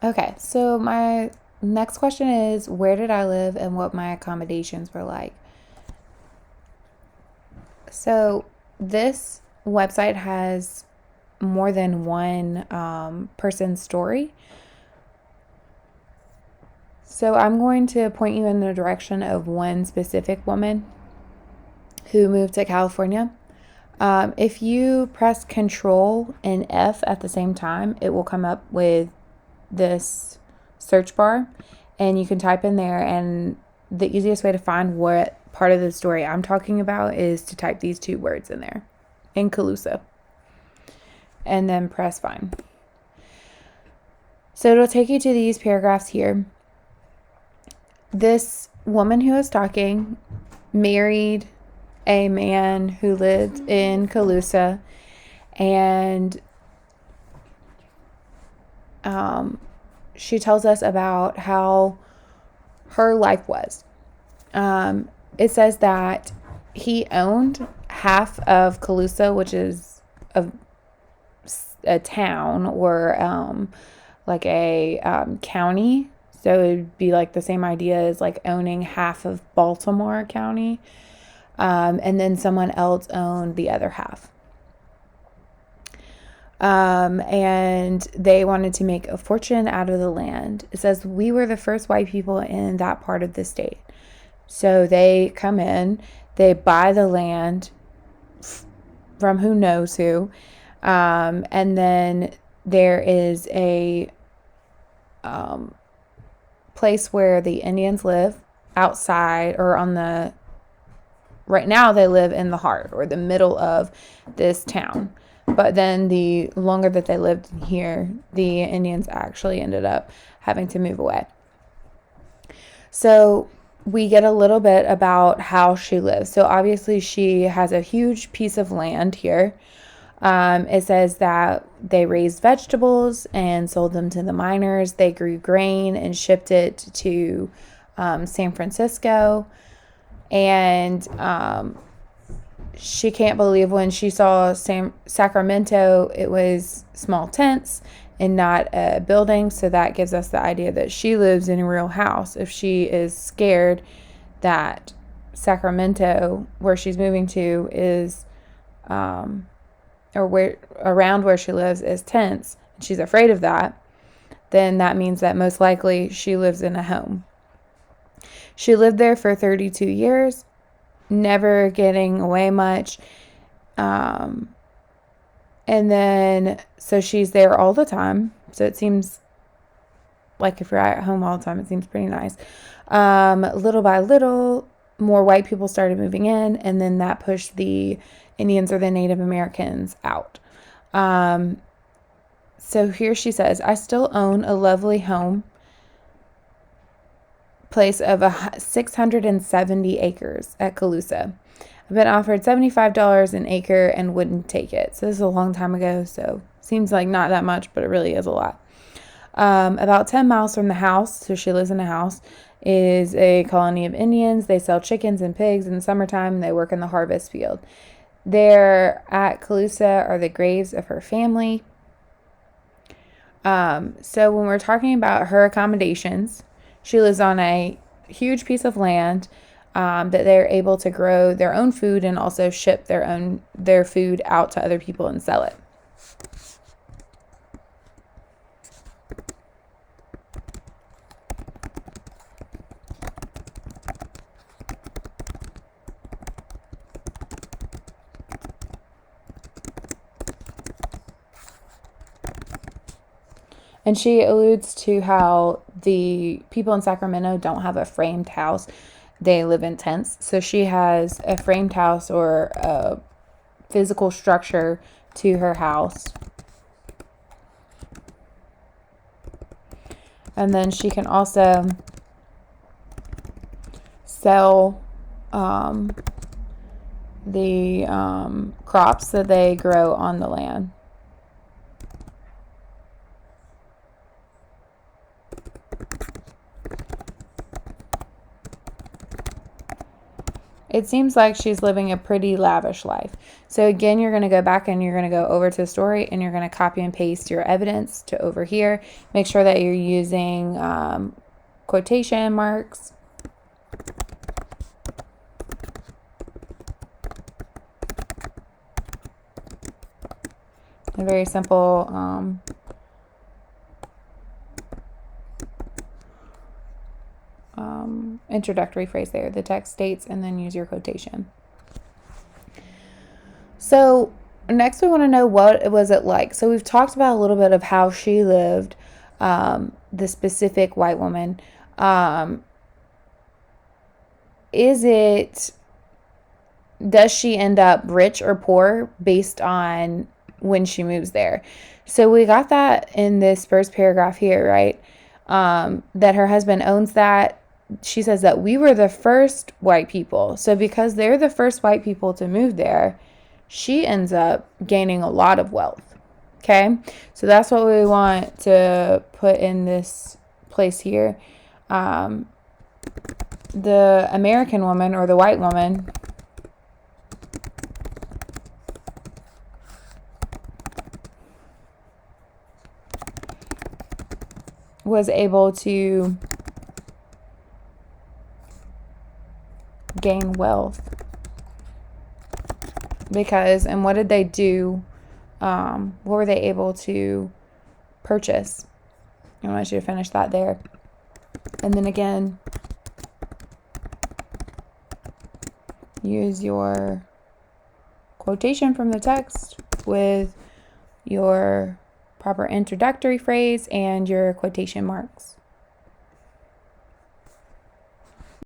Okay, so my next question is where did I live and what my accommodations were like? So this website has more than one person's story. So I'm going to point you in the direction of one specific woman who moved to California. If you press Control and F at the same time, it will come up with this search bar, and you can type in there. And the easiest way to find what part of the story I'm talking about is to type these two words in there, in Calusa, and then press Find. So it'll take you to these paragraphs here. This woman who is talking married a man who lived in Calusa, and she tells us about how her life was. It says that he owned half of Calusa, which is a town or like a county. So it would be like the same idea as like owning half of Baltimore County. And then someone else owned the other half. And they wanted to make a fortune out of the land. It says, we were the first white people in that part of the state. So they come in, they buy the land from who knows who. And then there is a place where the Indians live outside or on the, right now they live in the heart or the middle of this town. But then the longer that they lived here, the Indians actually ended up having to move away. So we get a little bit about how she lives. So obviously she has a huge piece of land here. It says that they raised vegetables and sold them to the miners. They grew grain and shipped it to San Francisco. And she can't believe when she saw Sacramento, it was small tents and not a building. So that gives us the idea that she lives in a real house. If she is scared that Sacramento, where she's moving to, is, or where around where she lives is tents, and she's afraid of that, then that means that most likely she lives in a home. She lived there for 32 years. Never getting away much. And then, so she's there all the time. So it seems like if you're at home all the time, it seems pretty nice. Little by little, more white people started moving in, and then that pushed the Indians or the Native Americans out. So here she says, I still own a lovely home place of 670 acres at Calusa. I've been offered $75 an acre and wouldn't take it. So this is a long time ago, so seems like not that much, but it really is a lot. About 10 miles from the house, so she lives in a house, is a colony of Indians. They sell chickens and pigs in the summertime. They work in the harvest field. There at Calusa are the graves of her family. So when we're talking about her accommodations, she lives on a huge piece of land that they're able to grow their own food and also ship their food out to other people and sell it. And she alludes to how the people in Sacramento don't have a framed house. They live in tents. So she has a framed house or a physical structure to her house. And then she can also sell the crops that they grow on the land. it seems like she's living a pretty lavish life. So again, you're going to go back and you're going to go over to the story and you're going to copy and paste your evidence to over here. Make sure that you're using quotation marks. A very simple introductory phrase there. The text states, and then use your quotation. So next we want to know, what was it like? So we've talked about a little bit of how she lived, the specific white woman. Does she end up rich or poor based on when she moves there? So we got that in this first paragraph here, right? That her husband owns that. She says that we were the first white people. So because they're the first white people to move there, she ends up gaining a lot of wealth. Okay? So that's what we want to put in this place here. The American woman, or the white woman, was able to gain wealth because, and what did they do? What were they able to purchase? I want you to finish that there. And then again, use your quotation from the text with your proper introductory phrase and your quotation marks.